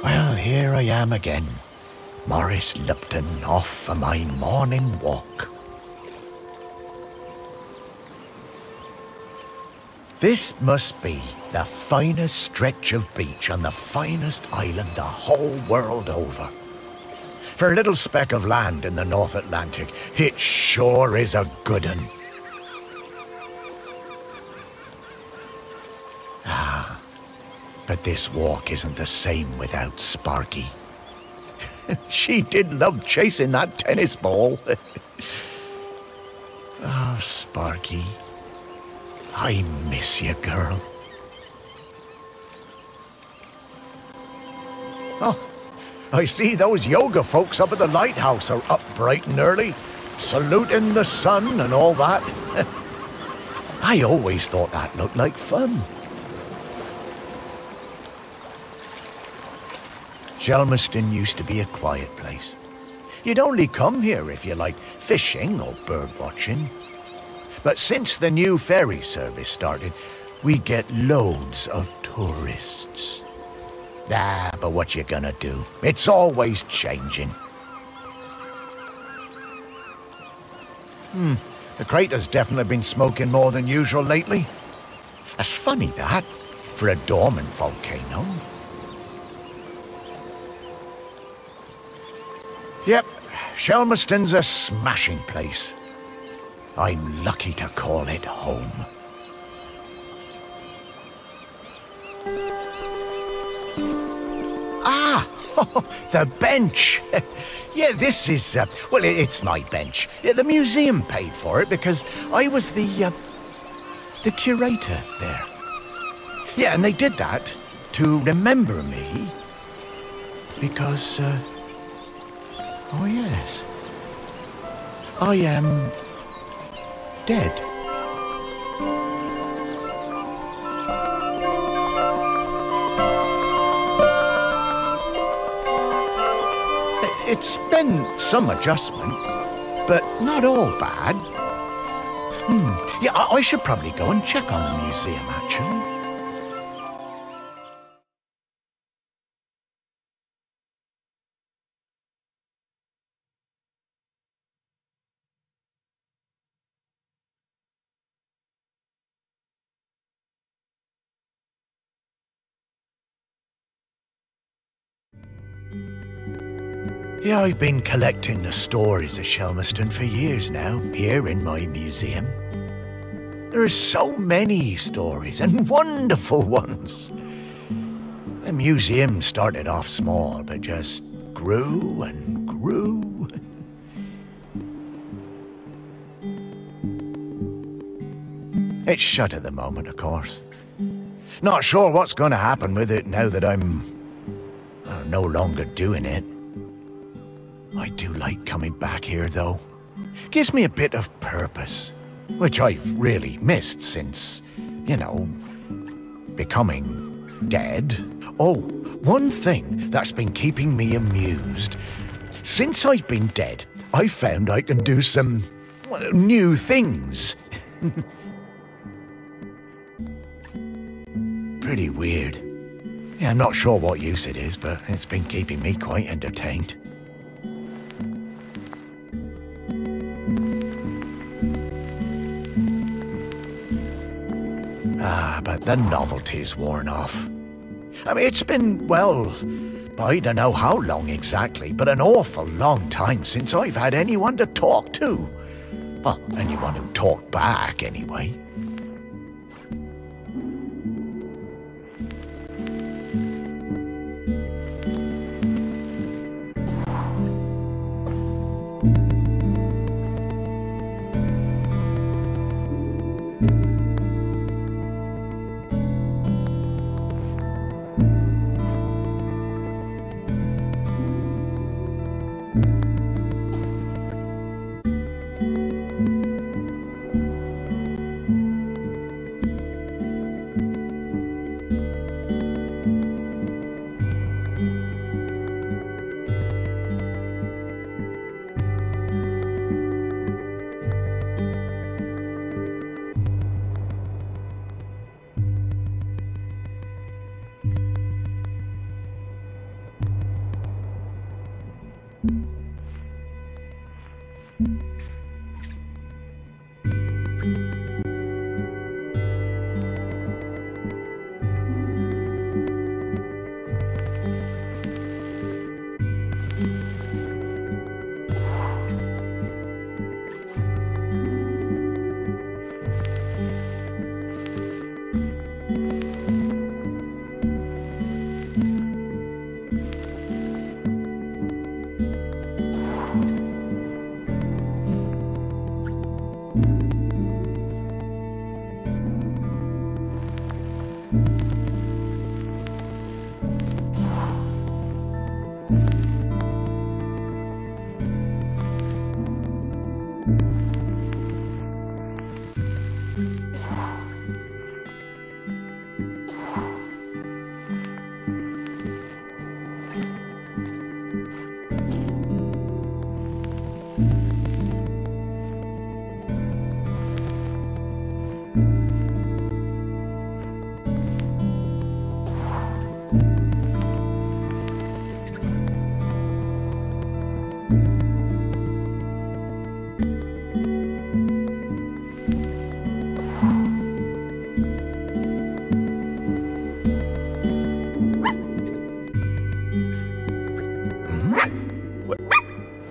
Well, here I am again, Morris Lupton, off for my morning walk. This must be the finest stretch of beach on the finest island the whole world over. For a little speck of land in the North Atlantic, it sure is a good un. But this walk isn't the same without Sparky. She did love chasing that tennis ball. Oh, Sparky, I miss you, girl. Oh, I see those yoga folks up at the lighthouse are up bright and early, saluting the sun and all that. I always thought that looked like fun. Shelmerston used to be a quiet place. You'd only come here if you liked fishing or bird watching. But since the new ferry service started, we get loads of tourists. But what you gonna do? It's always changing. The crater's definitely been smoking more than usual lately. That's funny, that, for a dormant volcano. Yep, Shelmerston's a smashing place. I'm lucky to call it home. Ah, the bench. Yeah, this is, well, it's my bench. Yeah, the museum paid for it because I was the curator there. Yeah, and they did that to remember me because, oh yes, I am dead. It's been some adjustment, but not all bad. Yeah, I should probably go and check on the museum, actually. Yeah, I've been collecting the stories of Shelmerston for years now, here in my museum. There are so many stories, and wonderful ones. The museum started off small, but just grew and grew. It's shut at the moment, of course. Not sure what's going to happen with it now that I'm no longer doing it. I do like coming back here, though. Gives me a bit of purpose, which I've really missed since, you know, becoming dead. Oh, one thing that's been keeping me amused. Since I've been dead, I found I can do some, well, new things. Pretty weird. Yeah, I'm not sure what use it is, but it's been keeping me quite entertained. But the novelty's worn off. I mean, it's been, well, I don't know how long exactly, but an awful long time since I've had anyone to talk to. Well, anyone who talked back, anyway.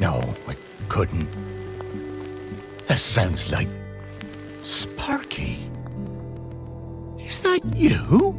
No, I couldn't. That sounds like Sparky. Is that you?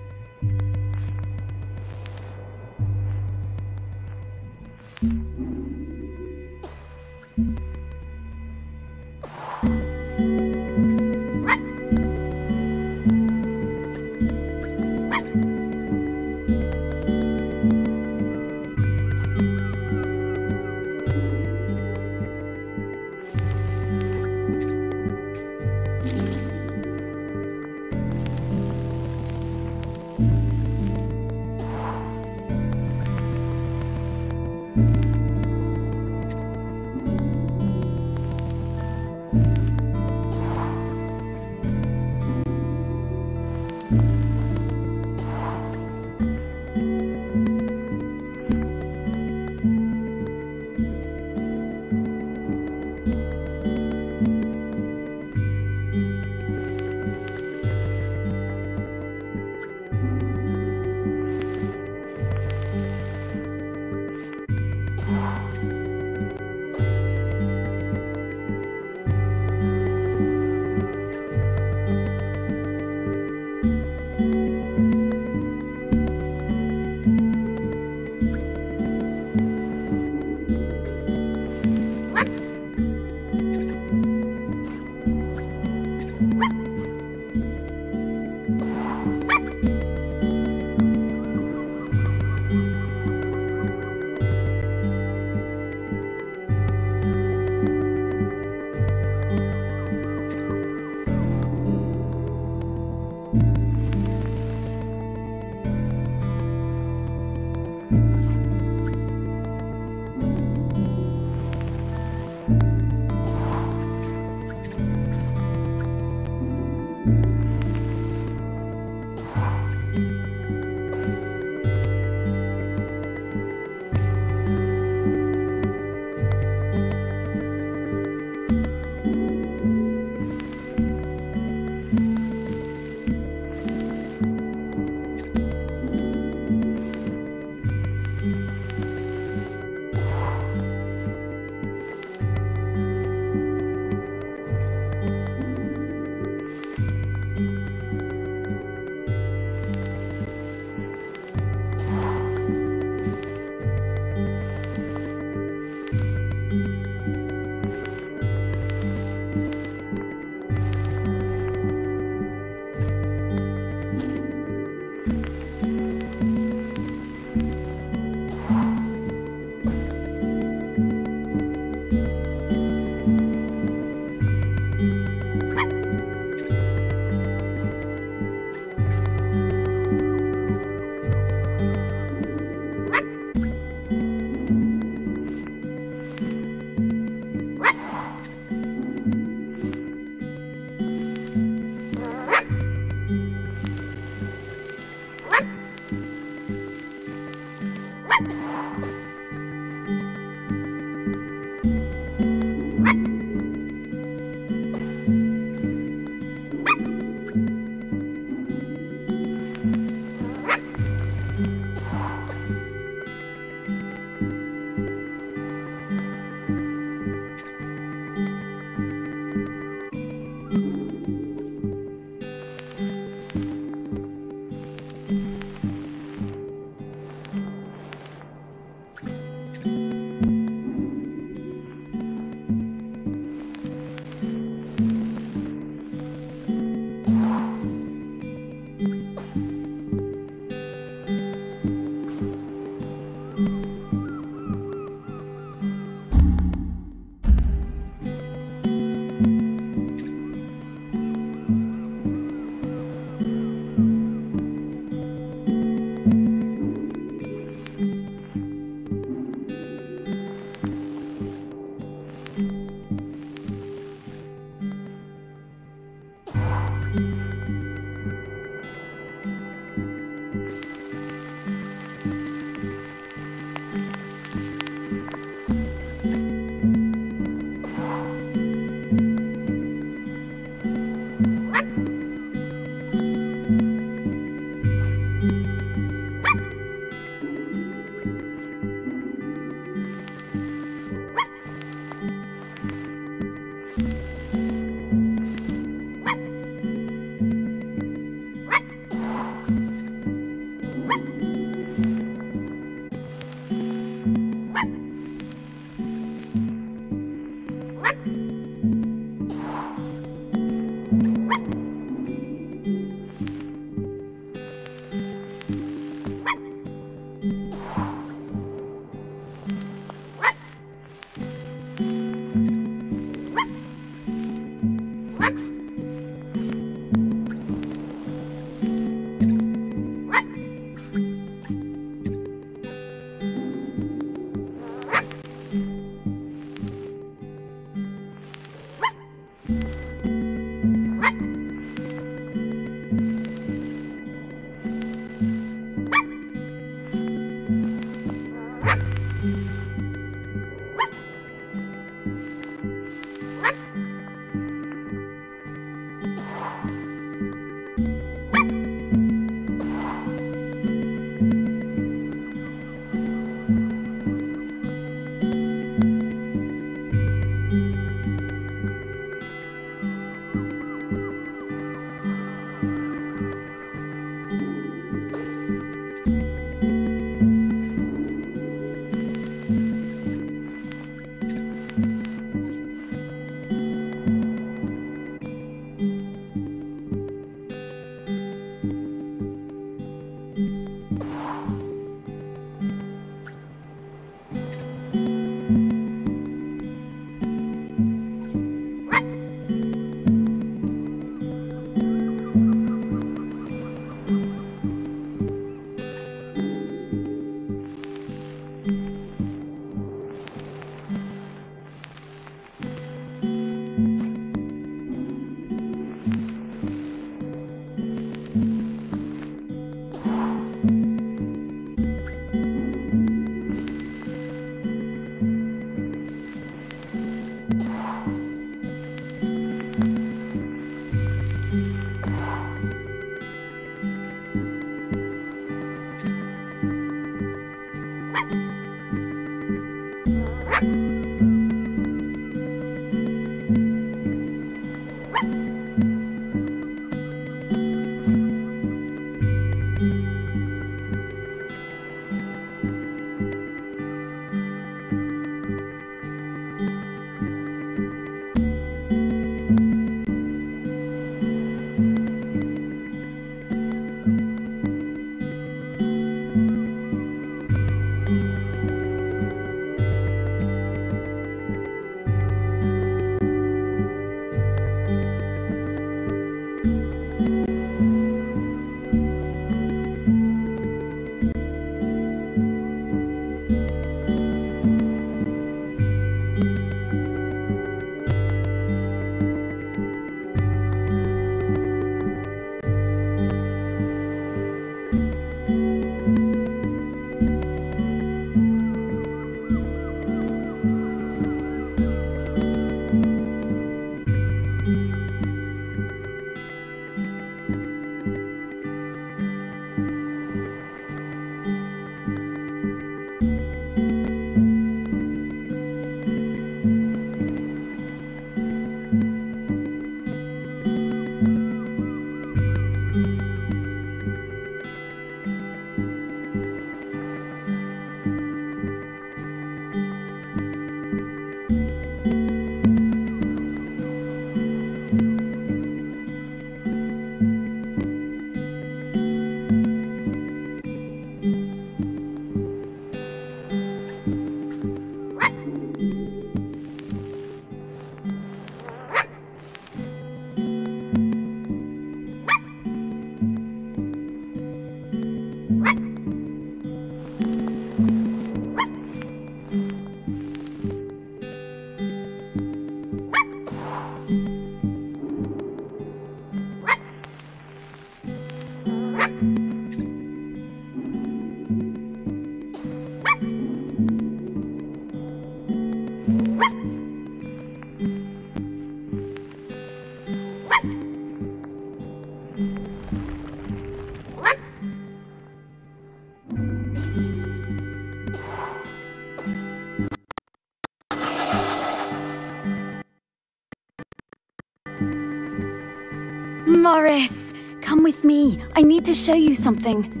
Morris, come with me. I need to show you something.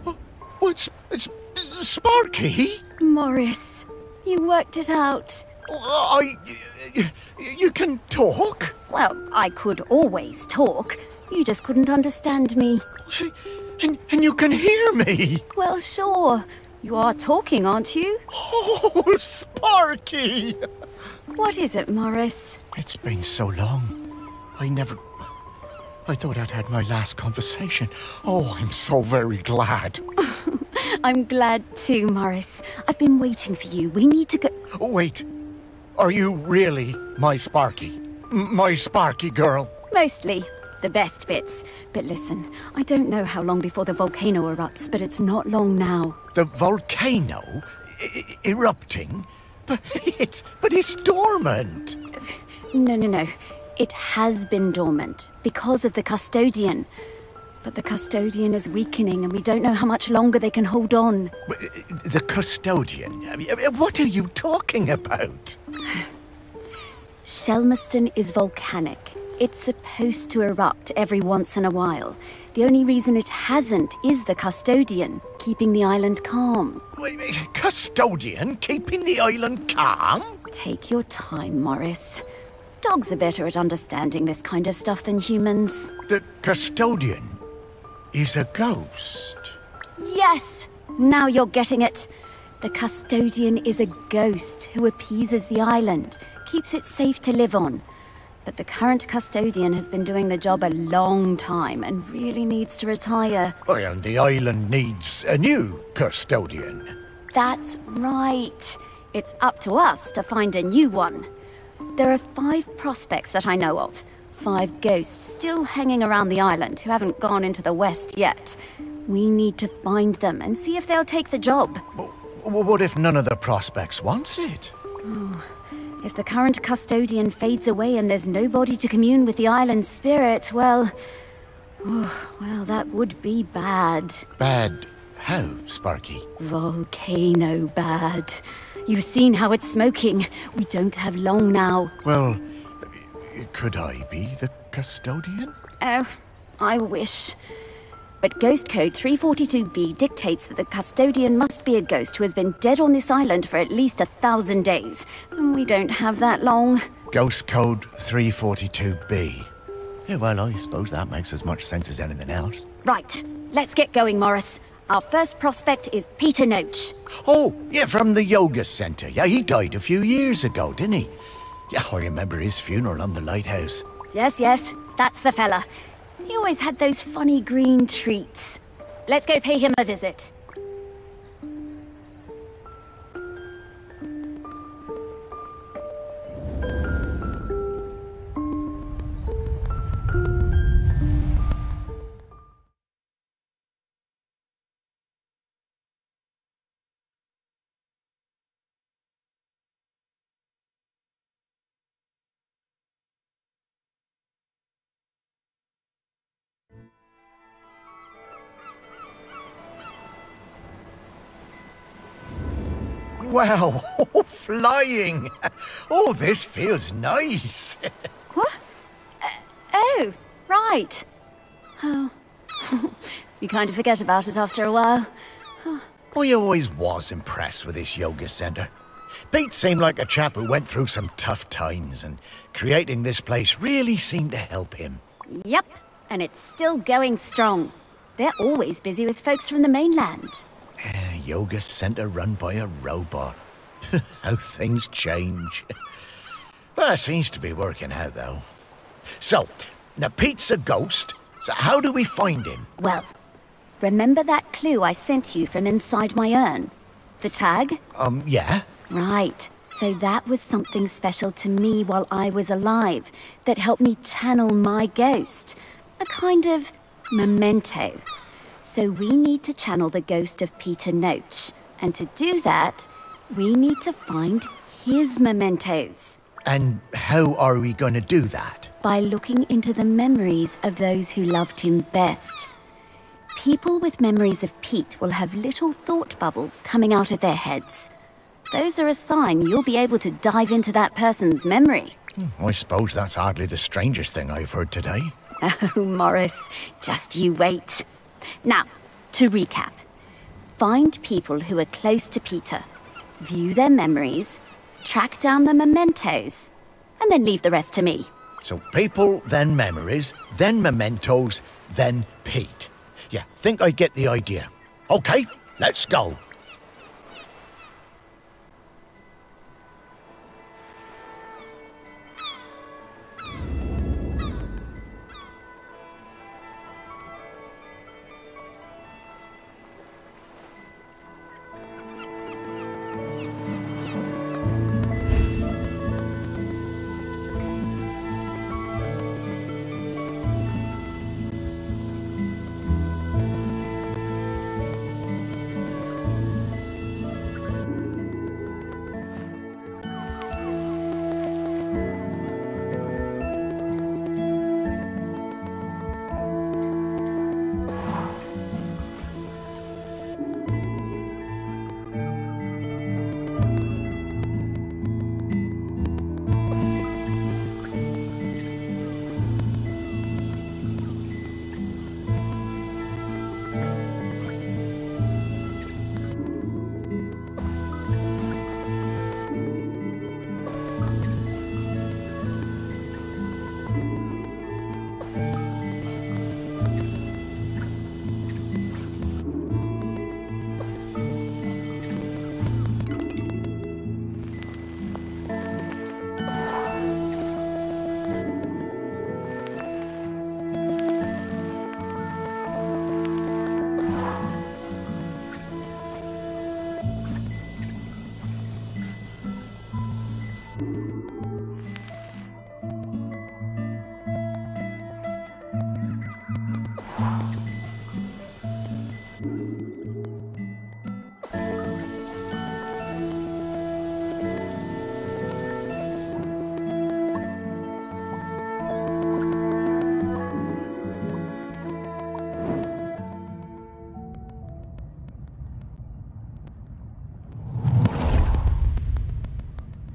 Oh, it's Sparky? Morris, you worked it out. You can talk? Well, I could always talk. You just couldn't understand me. And you can hear me? Well, sure. You are talking, aren't you? Oh, Sparky! What is it, Morris? It's been so long. I thought I'd had my last conversation. Oh, I'm so very glad. I'm glad too, Morris. I've been waiting for you. We need to go... Oh, wait. Are you really my Sparky? My Sparky girl? Mostly. The best bits. But listen, I don't know how long before the volcano erupts, but it's not long now. The volcano? Erupting? But it's dormant. No. It has been dormant because of the custodian. But the custodian is weakening and we don't know how much longer they can hold on. The custodian? What are you talking about? Shelmerston is volcanic. It's supposed to erupt every once in a while. The only reason it hasn't is the custodian, keeping the island calm. Custodian keeping the island calm? Take your time, Morris. Dogs are better at understanding this kind of stuff than humans. The custodian is a ghost. Yes! Now you're getting it. The custodian is a ghost who appeases the island, keeps it safe to live on. But the current custodian has been doing the job a long time and really needs to retire. Well, and the island needs a new custodian. That's right. It's up to us to find a new one. There are 5 prospects that I know of. 5 ghosts still hanging around the island who haven't gone into the west yet. We need to find them and see if they'll take the job. What if none of the prospects wants it? If the current custodian fades away and there's nobody to commune with the island's spirit, well, Well, that would be bad. Bad how, Sparky? Volcano bad. You've seen how it's smoking. We don't have long now. Well, could I be the custodian? Oh, I wish. But Ghost Code 342B dictates that the custodian must be a ghost who has been dead on this island for at least 1,000 days. And we don't have that long. Ghost Code 342B. Yeah, well, I suppose that makes as much sense as anything else. Right, let's get going, Morris. Our first prospect is Peter Noach. Oh, yeah, from the yoga centre. Yeah, he died a few years ago, didn't he? Yeah, I remember his funeral on the lighthouse. Yes, that's the fella. He always had those funny green treats. Let's go pay him a visit. Wow, flying! Oh, this feels nice. What? Oh, right. Oh, you kind of forget about it after a while. I always was impressed with this yoga centre. Pete seemed like a chap who went through some tough times, and creating this place really seemed to help him. Yep, and it's still going strong. They're always busy with folks from the mainland. Yoga centre run by a robot. How things change. Well, it seems to be working out, though. So, now Pete's a ghost, so how do we find him? Well, remember that clue I sent you from inside my urn? The tag? Yeah. Right. So that was something special to me while I was alive that helped me channel my ghost. A kind of memento. So we need to channel the ghost of Peter Noach. And to do that, we need to find his mementos. And how are we going to do that? By looking into the memories of those who loved him best. People with memories of Pete will have little thought bubbles coming out of their heads. Those are a sign you'll be able to dive into that person's memory. I suppose that's hardly the strangest thing I've heard today. Oh, Morris, just you wait. Now, to recap. Find people who are close to Peter. View their memories. Track down the mementos. And then leave the rest to me. So people, then memories, then mementos, then Pete. Yeah, think I get the idea. Okay, let's go.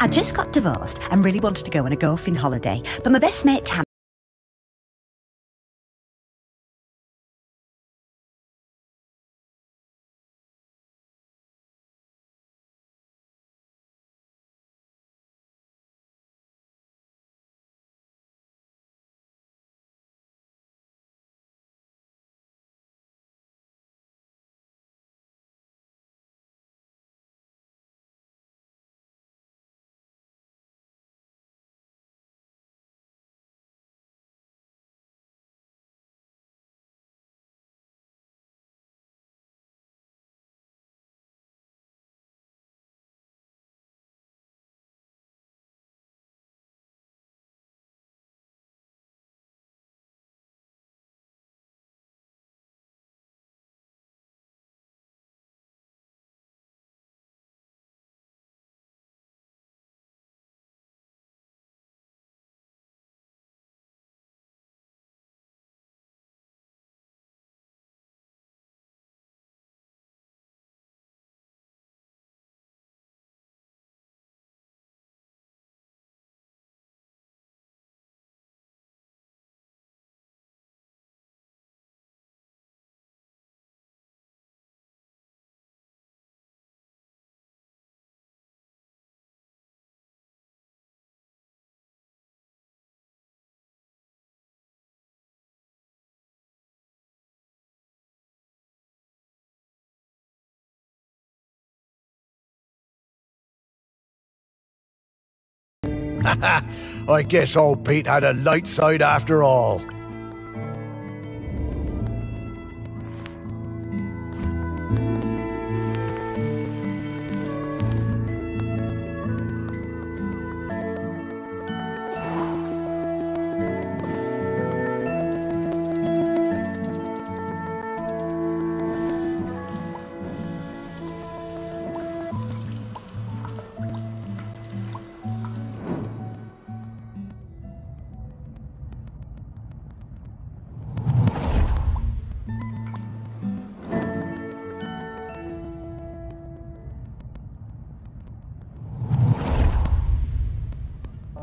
I just got divorced and really wanted to go on a golfing holiday, but my best mate Tam I guess old Pete had a light side after all.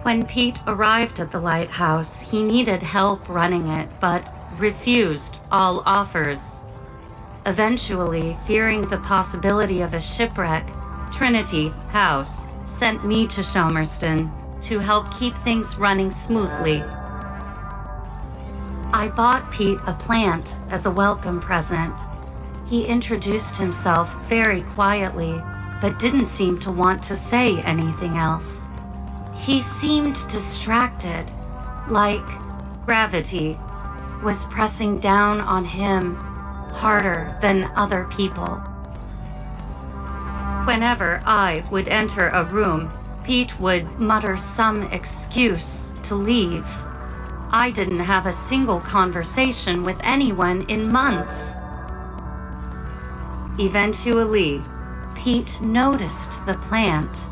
When Pete arrived at the lighthouse, he needed help running it, but refused all offers. Eventually, fearing the possibility of a shipwreck, Trinity House sent me to Shelmerston to help keep things running smoothly. I bought Pete a plant as a welcome present. He introduced himself very quietly, but didn't seem to want to say anything else. He seemed distracted, like gravity was pressing down on him harder than other people. Whenever I would enter a room, Pete would mutter some excuse to leave. I didn't have a single conversation with anyone in months. Eventually, Pete noticed the plant.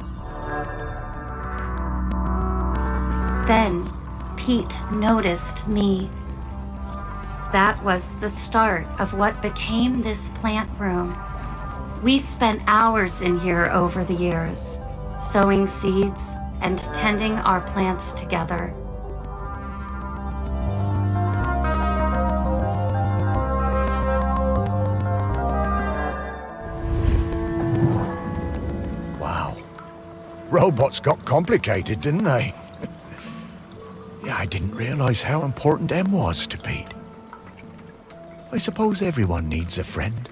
Then, Pete noticed me. That was the start of what became this plant room. We spent hours in here over the years, sowing seeds and tending our plants together. Wow. Robots got complicated, didn't they? Yeah, I didn't realize how important M was to Pete. I suppose everyone needs a friend.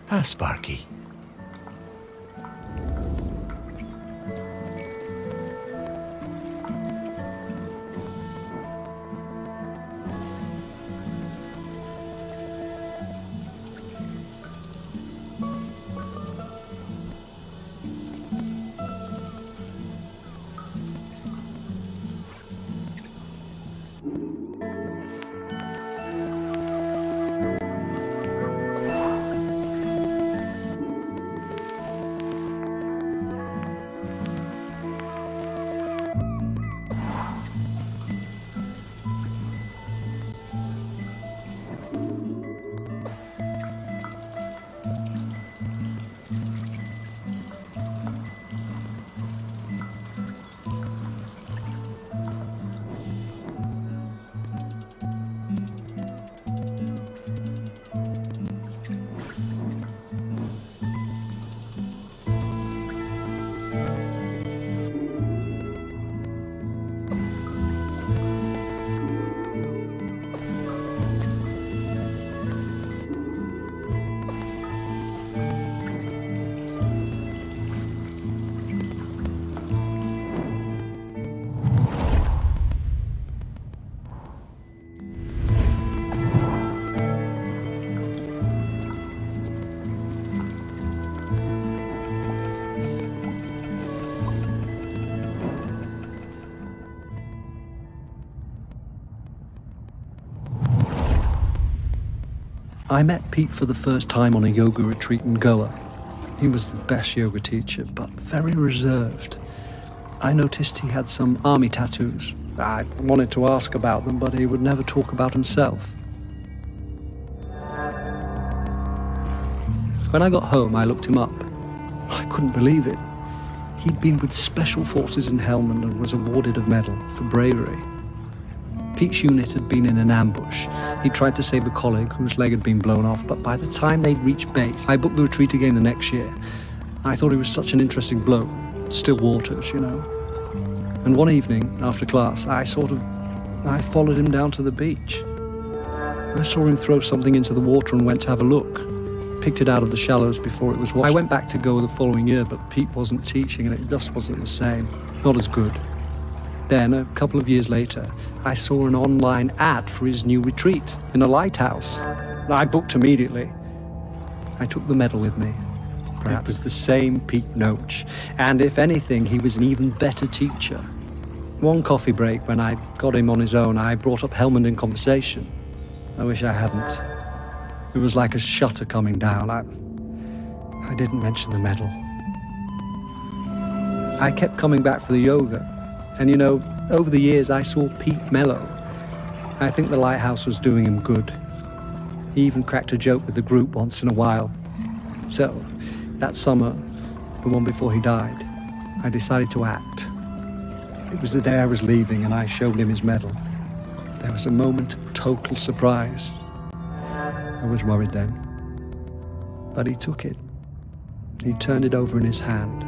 Huh, Sparky? I met Pete for the first time on a yoga retreat in Goa. He was the best yoga teacher, but very reserved. I noticed he had some army tattoos. I wanted to ask about them, but he would never talk about himself. When I got home, I looked him up. I couldn't believe it. He'd been with Special Forces in Helmand and was awarded a medal for bravery. Pete's unit had been in an ambush. He tried to save a colleague whose leg had been blown off, but by the time they'd reached base, I booked the retreat again the next year. I thought he was such an interesting bloke. Still waters, you know. And one evening, after class, I followed him down to the beach. I saw him throw something into the water and went to have a look. Picked it out of the shallows before it was washed. I went back to Goa the following year, but Pete wasn't teaching and it just wasn't the same. Not as good. Then, a couple of years later, I saw an online ad for his new retreat in a lighthouse. I booked immediately. I took the medal with me. Perhaps it was the same Pete Noach, and if anything, he was an even better teacher. One coffee break, when I got him on his own, I brought up Helmand in conversation. I wish I hadn't. It was like a shutter coming down. I didn't mention the medal. I kept coming back for the yoga. And you know, over the years I saw Pete mellow. I think the lighthouse was doing him good. He even cracked a joke with the group once in a while. So, that summer, the one before he died, I decided to act. It was the day I was leaving and I showed him his medal. There was a moment of total surprise. I was worried then. But he took it. He turned it over in his hand.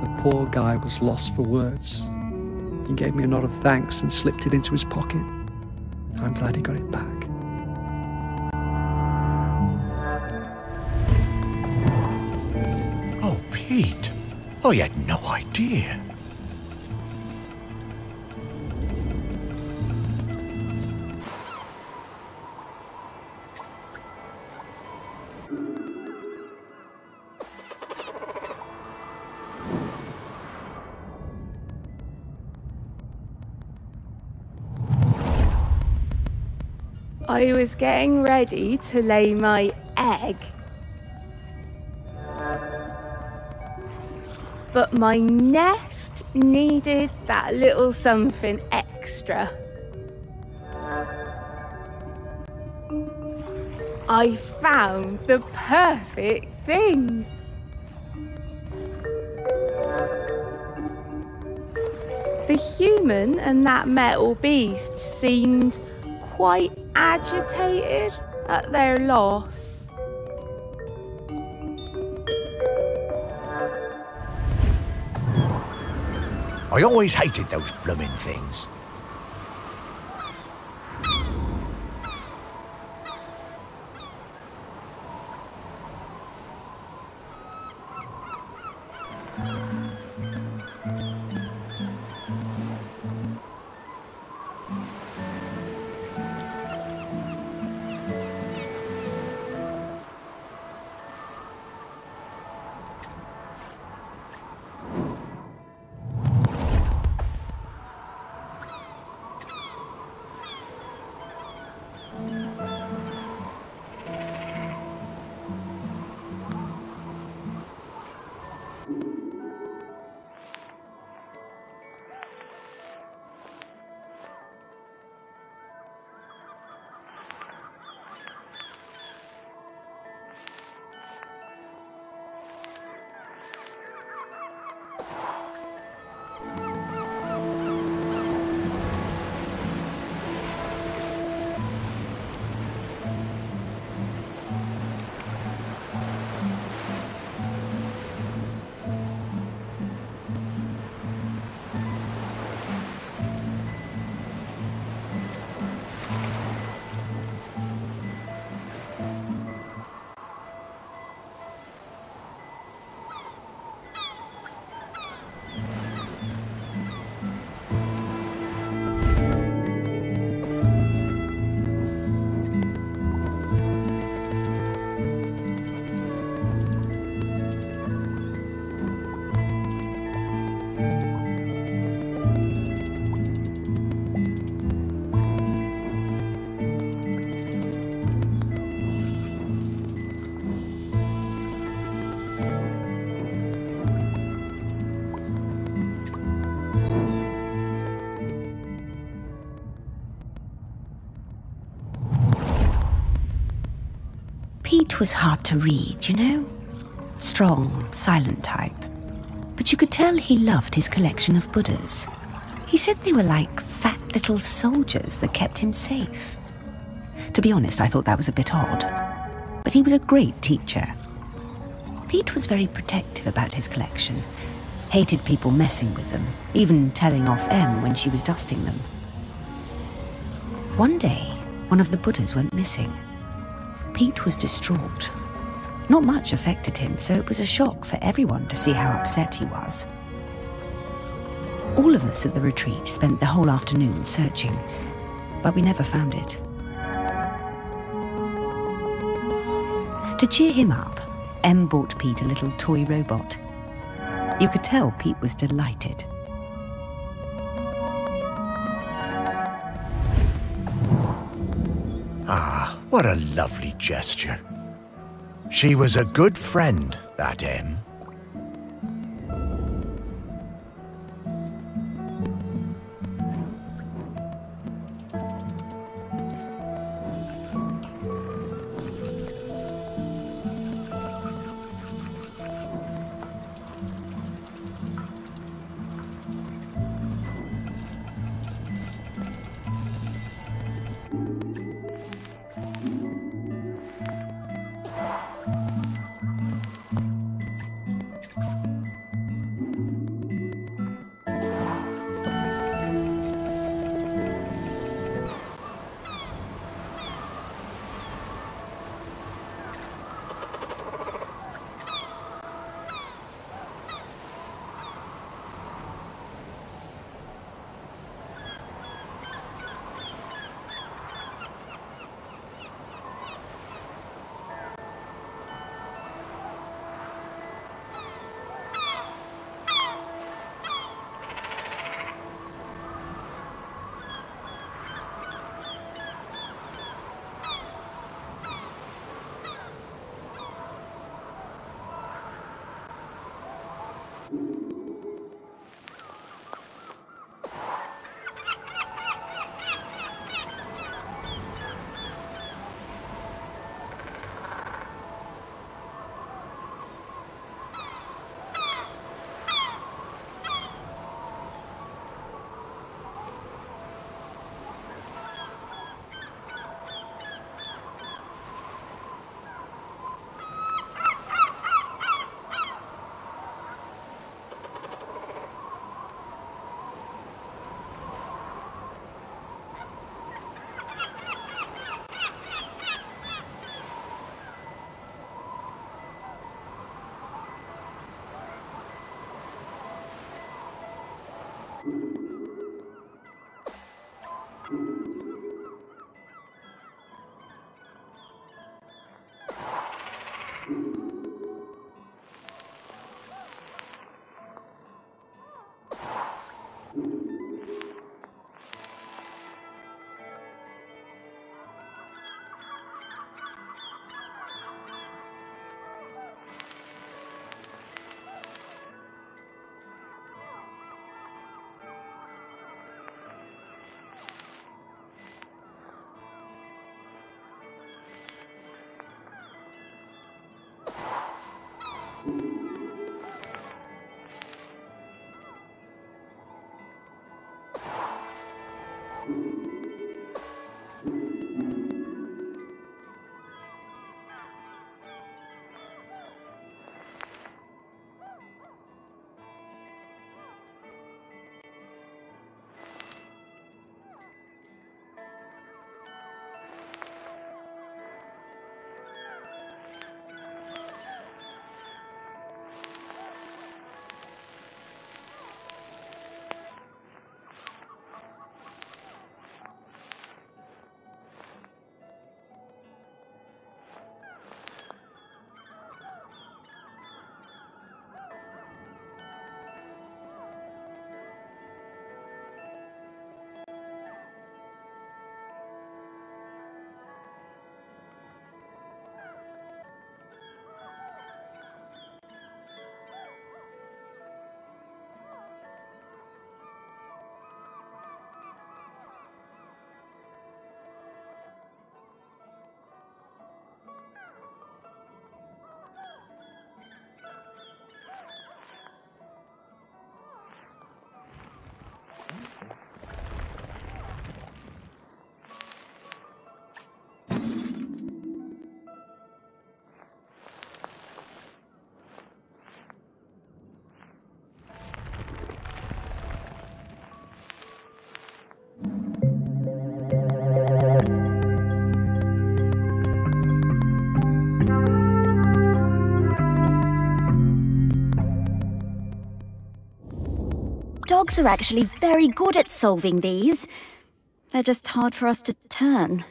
The poor guy was lost for words. He gave me a nod of thanks and slipped it into his pocket. I'm glad he got it back. Oh, Pete. I had no idea. I was getting ready to lay my egg. But my nest needed that little something extra. I found the perfect thing. The human and that metal beast seemed quite agitated at their loss. I always hated those blooming things. Pete was hard to read, you know? Strong, silent type. But you could tell he loved his collection of Buddhas. He said they were like fat little soldiers that kept him safe. To be honest, I thought that was a bit odd. But he was a great teacher. Pete was very protective about his collection. Hated people messing with them, even telling off Em when she was dusting them. One day, one of the Buddhas went missing. Pete was distraught. Not much affected him, so it was a shock for everyone to see how upset he was. All of us at the retreat spent the whole afternoon searching, but we never found it. To cheer him up, Em bought Pete a little toy robot. You could tell Pete was delighted. Ah, what a lovely gesture. She was a good friend, that Em. dogs are actually very good at solving these. They're just hard for us to turn.